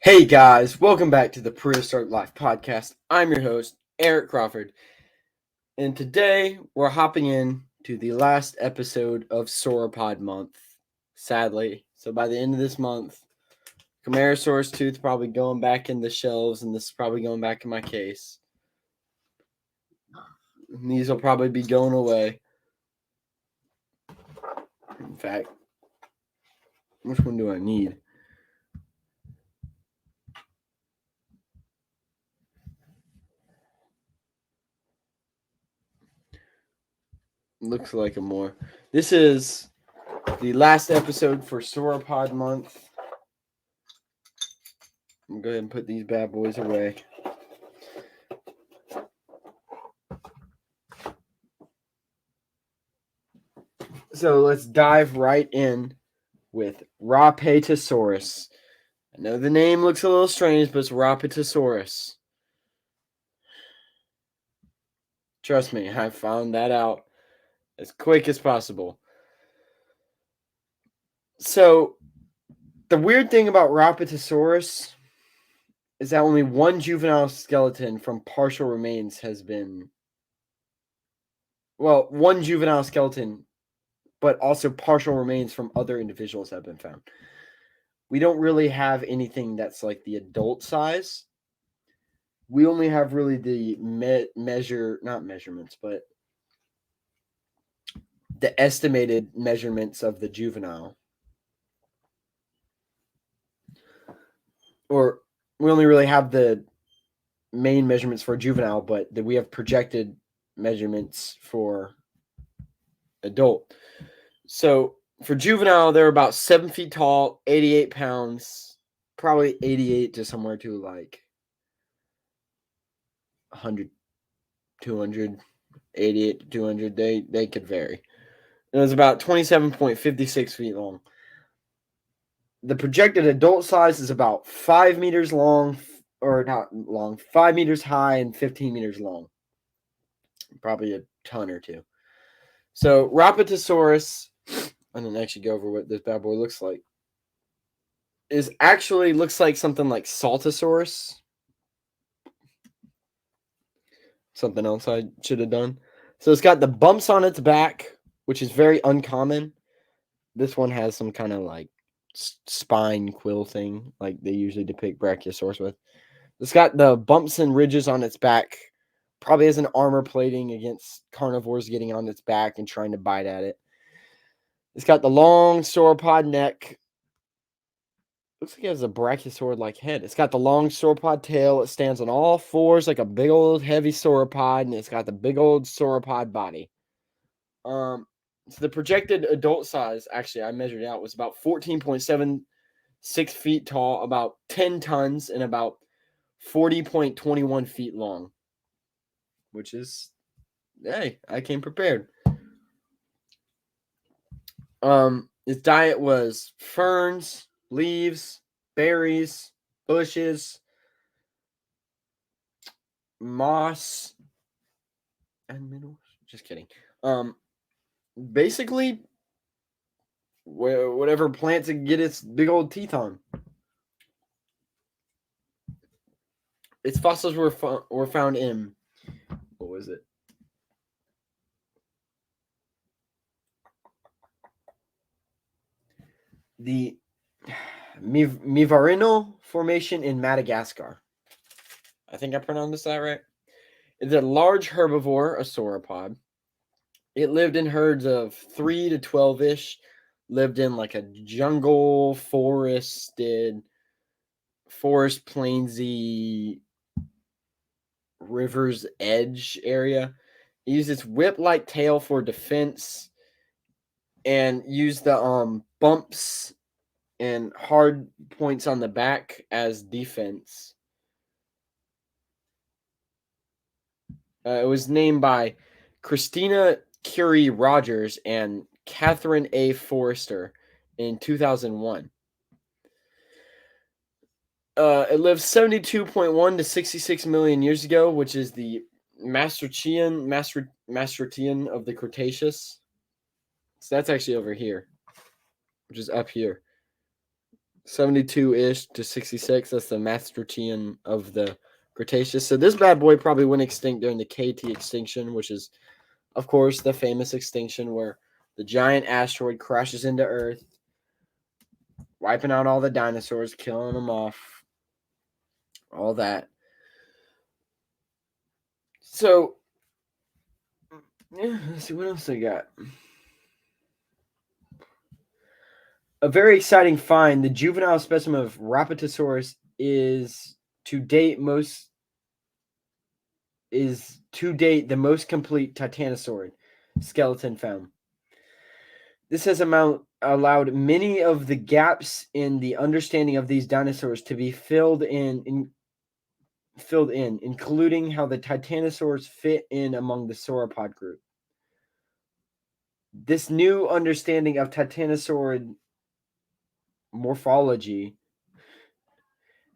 Hey guys, welcome back to the Prehistoric Life podcast. I'm your host, Eric Crawford, and today we're hopping in to the last episode of Sauropod Month, sadly. So by the end of this month, Camarasaurus tooth probably going back in the shelves, and this is probably going back in my case. And these will probably be going away. In fact, which one do I need? Looks like a more. This is the last episode for Sauropod Month. I'm going to go ahead and put these bad boys away. So let's dive right in with Rapetosaurus. I know the name looks a little strange, but it's Rapetosaurus. Trust me, I found that out as quick as possible. So, the weird thing about Rapetosaurus is that only one juvenile skeleton from partial remains has been... Well, one juvenile skeleton, but also partial remains from other individuals have been found. We don't really have anything that's like the adult size. We only have really the not measurements, but the estimated measurements of the juvenile. Or we only really have the main measurements for juvenile, but we have projected measurements for adult. So for juvenile, they're about 7 feet tall, 88 pounds, probably 88 to somewhere to like 100, 200, 88 to 200. They could vary. It was about 27.56 feet long. The projected adult size is about 5 meters long, or not long, 5 meters high and 15 meters long. Probably a ton or two. So Rapetosaurus, I didn't actually go over what this bad boy looks like, looks like something like Saltosaurus. Something else I should have done. So it's got the bumps on its back, which is very uncommon. This one has some kind of like spine quill thing, like they usually depict Brachiosaurus with. It's got the bumps and ridges on its back, probably as an armor plating against carnivores getting on its back and trying to bite at it. It's got the long sauropod neck. Looks like it has a brachiosaur-like head. It's got the long sauropod tail. It stands on all fours like a big old heavy sauropod, and it's got the big old sauropod body. So the projected adult size, actually, I measured it out, was about 14.76 feet tall, about 10 tons, and about 40.21 feet long. Which is, hey, I came prepared. Its diet was ferns, leaves, berries, bushes, moss, and minerals. Just kidding. Basically, whatever plants it can get its big old teeth on. Its fossils were found in, what was it? The Mivarino Formation in Madagascar. I think I pronounced that right. It's a large herbivore, a sauropod. It lived in herds of 3 to 12-ish. Lived in like a jungle, forest plainsy, river's edge area. It used its whip-like tail for defense. and use the bumps and hard points on the back as defense. It was named by Christina Curie Rogers and Catherine A. Forrester in 2001. It lived 72.1 to 66 million years ago, which is the Maastrichtian of the Cretaceous. So that's actually over here, which is up here. 72-ish to 66. That's the Maastrichtian of the Cretaceous. So this bad boy probably went extinct during the KT extinction, which is, of course, the famous extinction where the giant asteroid crashes into Earth, wiping out all the dinosaurs, killing them off, all that. So, yeah, let's see what else I got. A very exciting find: the juvenile specimen of Rapetosaurus is to date the most complete titanosaurid skeleton found. This has allowed many of the gaps in the understanding of these dinosaurs to be filled in, including how the titanosaurs fit in among the sauropod group. This new understanding of titanosaurid morphology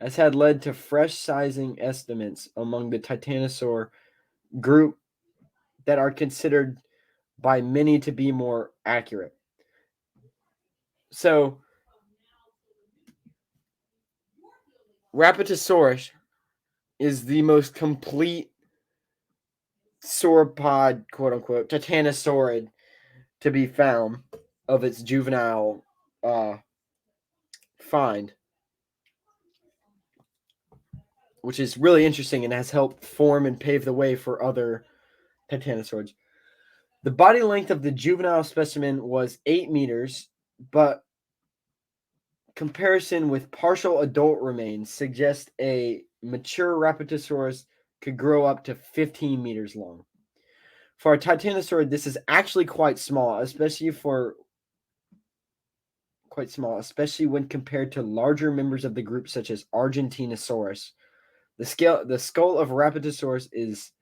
has had led to fresh sizing estimates among the titanosaur group that are considered by many to be more accurate. So, Rapetosaurus is the most complete sauropod, quote unquote, titanosaurid to be found of its juvenile find, which is really interesting and has helped form and pave the way for other titanosaurs. The body length of the juvenile specimen was 8 meters, but comparison with partial adult remains suggests a mature Rapetosaurus could grow up to 15 meters long. For a titanosaurid, this is actually quite small, especially when compared to larger members of the group such as Argentinosaurus. The skull of Rapetosaurus is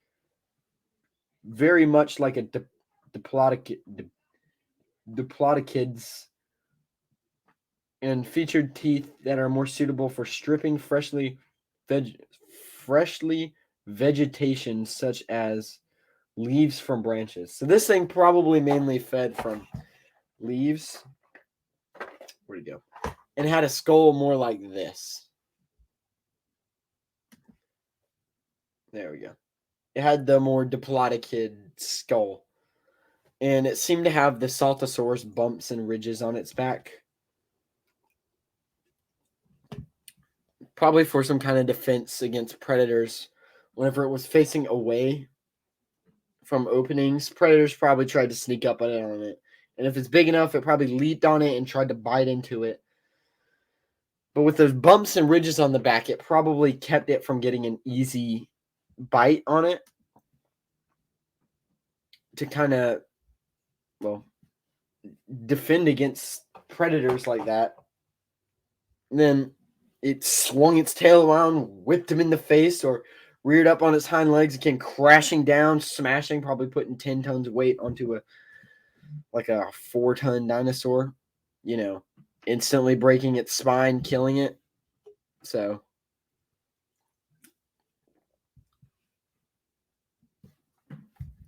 very much like a diplodocus and featured teeth that are more suitable for stripping freshly vegetation such as leaves from branches. So this thing probably mainly fed from leaves. Where'd it go? And had a skull more like this. There we go. It had the more diplodocid skull. And it seemed to have the Saltosaurus bumps and ridges on its back. Probably for some kind of defense against predators. Whenever it was facing away from openings, predators probably tried to sneak up on it. And if it's big enough, it probably leaped on it and tried to bite into it. But with those bumps and ridges on the back, it probably kept it from getting an easy bite on it to kind of, defend against predators like that. And then it swung its tail around, whipped him in the face, or reared up on its hind legs, again crashing down, smashing, probably putting 10 tons of weight onto a 4-ton dinosaur, instantly breaking its spine, killing it. So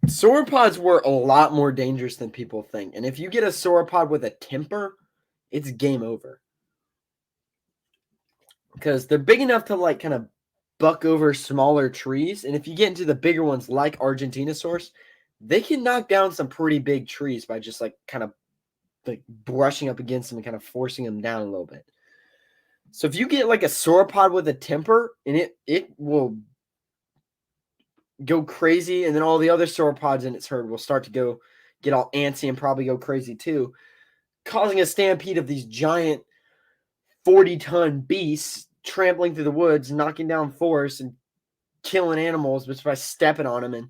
sauropods were a lot more dangerous than people think. And if you get a sauropod with a temper, it's game over. Because they're big enough to kind of buck over smaller trees. And if you get into the bigger ones like Argentinosaurus, they can knock down some pretty big trees by just kind of brushing up against them and kind of forcing them down a little bit. So if you get a sauropod with a temper, and it will go crazy, and then all the other sauropods in its herd will start to get all antsy and probably go crazy too, causing a stampede of these giant 40-ton beasts trampling through the woods, knocking down forests and killing animals just by stepping on them. And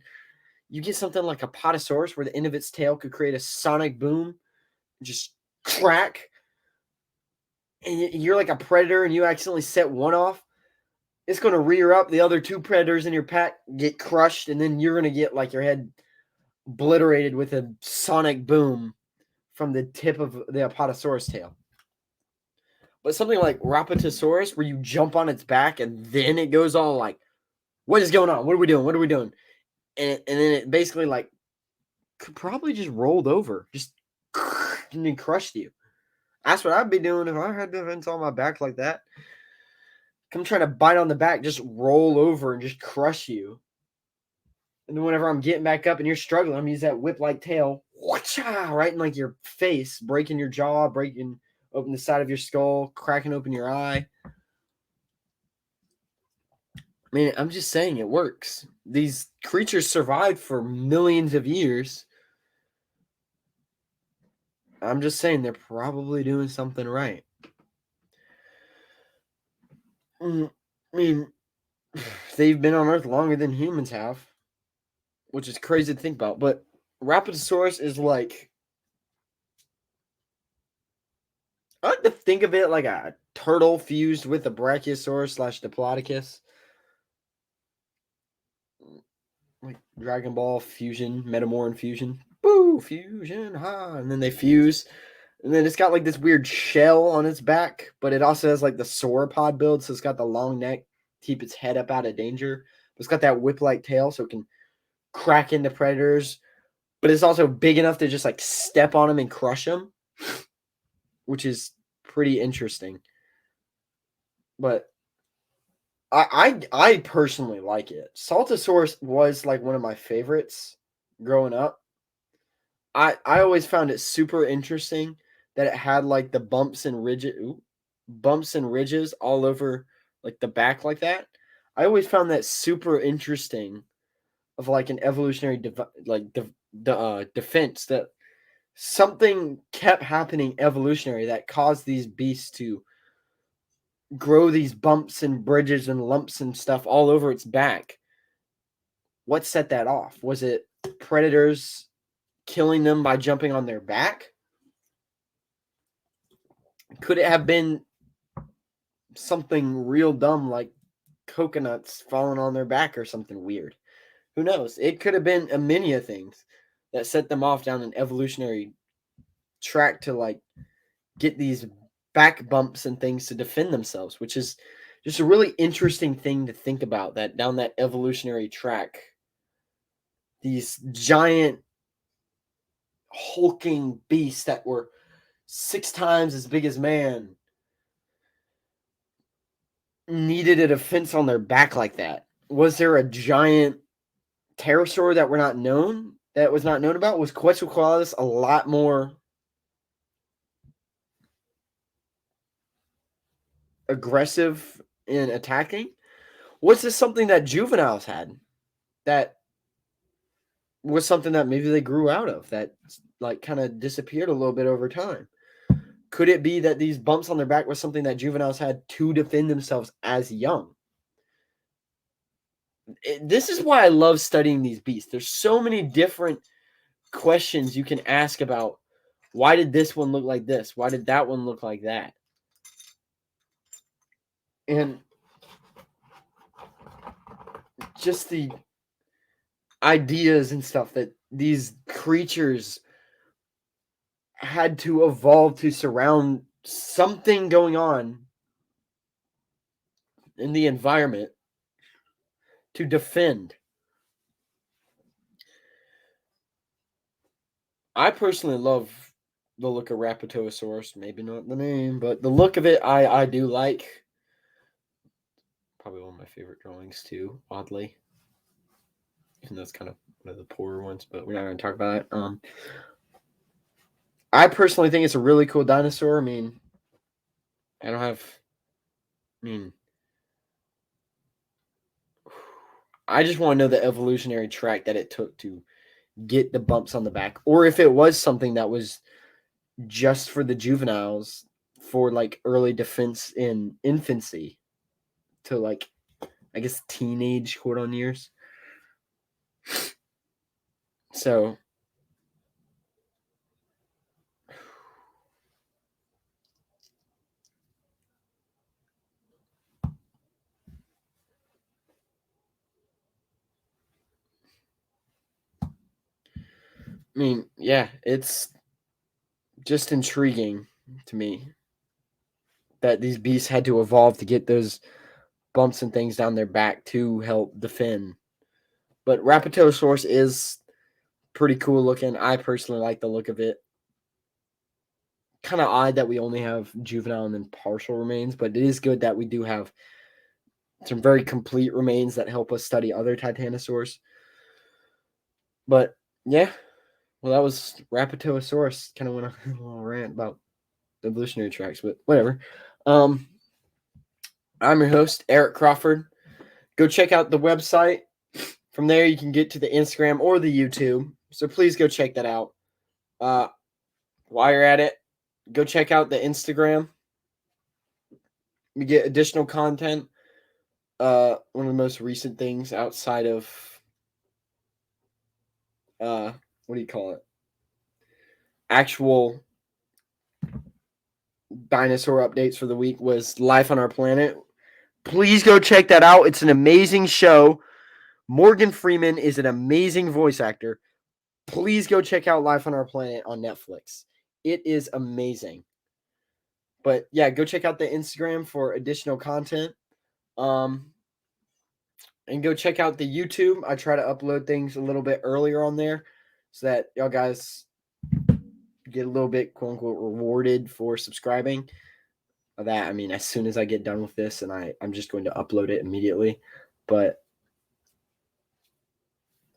you get something like a Apatosaurus where the end of its tail could create a sonic boom just crack, and you're like a predator and you accidentally set one off, it's going to rear up. The other two predators in your pack get crushed, and then you're going to get like your head obliterated with a sonic boom from the tip of the Apatosaurus tail. But something like Rapetosaurus, where you jump on its back and then it goes all like, what is going on? What are we doing? What are we doing? And then it basically like could probably just rolled over, just and then crushed you. That's what I'd be doing if I had defense on my back like that. Come trying to bite on the back, just roll over and just crush you. And then whenever I'm getting back up and you're struggling, I'm use that whip-like tail, right in like your face, breaking your jaw, breaking open the side of your skull, cracking open your eye. I mean, I'm just saying it works. These creatures survived for millions of years. I'm just saying they're probably doing something right. I mean, they've been on Earth longer than humans have, which is crazy to think about. But Rapetosaurus is like, I like to think of it like a turtle fused with a Brachiosaurus / Diplodocus. Like Dragon Ball fusion, Metamoran fusion. Boo! Fusion, ha! And then they fuse. And then it's got like this weird shell on its back, but it also has like the sauropod build, so it's got the long neck, keep its head up out of danger. But it's got that whip-like tail, so it can crack into predators. But it's also big enough to just like step on them and crush them, which is pretty interesting. But I personally like it. Saltosaurus was like one of my favorites growing up. I always found it super interesting that it had like the bumps and ridges all over like the back like that. I always found that super interesting of like an evolutionary defense, that something kept happening evolutionary that caused these beasts to grow these bumps and bridges and lumps and stuff all over its back. What set that off? Was it predators killing them by jumping on their back? Could it have been something real dumb like coconuts falling on their back or something weird? Who knows? It could have been a many of things that set them off down an evolutionary track to like get these back bumps and things to defend themselves, which is just a really interesting thing to think about, that down that evolutionary track, these giant hulking beasts that were 6 times as big as man needed a defense on their back like that. Was there a giant pterosaur that was not known about? Was Quetzalcoatlus a lot more aggressive in attacking? Was this something that juveniles had that was something that maybe they grew out of, that like kind of disappeared a little bit over time? Could it be that these bumps on their back was something that juveniles had to defend themselves as young? This is why I love studying these beasts. There's so many different questions you can ask about, why did this one look like this? Why did that one look like that? And just the ideas and stuff that these creatures had to evolve to surround something going on in the environment to defend. I personally love the look of Rapetosaurus. Maybe not the name, but the look of it, I do like. Probably one of my favorite drawings too, oddly. And that's kind of one of the poorer ones, but we're not going to talk about it. I personally think it's a really cool dinosaur. I mean, I don't have. I mean, I just want to know the evolutionary track that it took to get the bumps on the back, or if it was something that was just for the juveniles, for like early defense in infancy to like, I guess, teenage quote on years. So mean, yeah, it's just intriguing to me that these beasts had to evolve to get those bumps and things down their back to help defend. But Rapetosaurus is pretty cool looking. I personally like the look of it. Kind of odd that we only have juvenile and then partial remains, but it is good that we do have some very complete remains that help us study other titanosaurs. But yeah, well, that was Rapetosaurus. Kind of went on a little rant about evolutionary tracks, but whatever. I'm your host, Eric Crawford. Go check out the website. From there, you can get to the Instagram or the YouTube. So please go check that out. While you're at it, go check out the Instagram. We get additional content. One of the most recent things outside of what do you call it? Actual dinosaur updates for the week was Life on Our Planet. Please go check that out. It's an amazing show. Morgan Freeman is an amazing voice actor. Please go check out Life on Our Planet on Netflix. It is amazing. But yeah, go check out the Instagram for additional content. And go check out the YouTube. I try to upload things a little bit earlier on there so that y'all guys get a little bit, quote unquote, rewarded for subscribing. That, I mean, as soon as I get done with this, and I'm just going to upload it immediately. But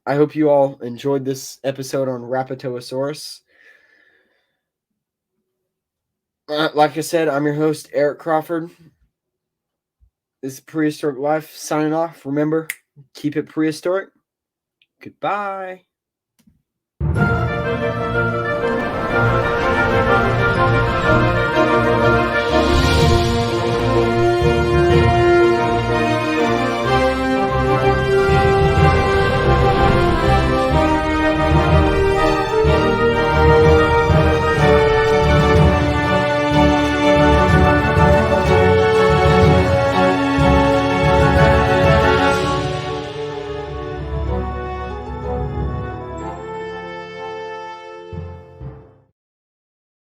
I hope you all enjoyed this episode on Rapetosaurus. Like I said, I'm your host, Eric Crawford. This is Prehistoric Life signing off. Remember, keep it prehistoric. Goodbye.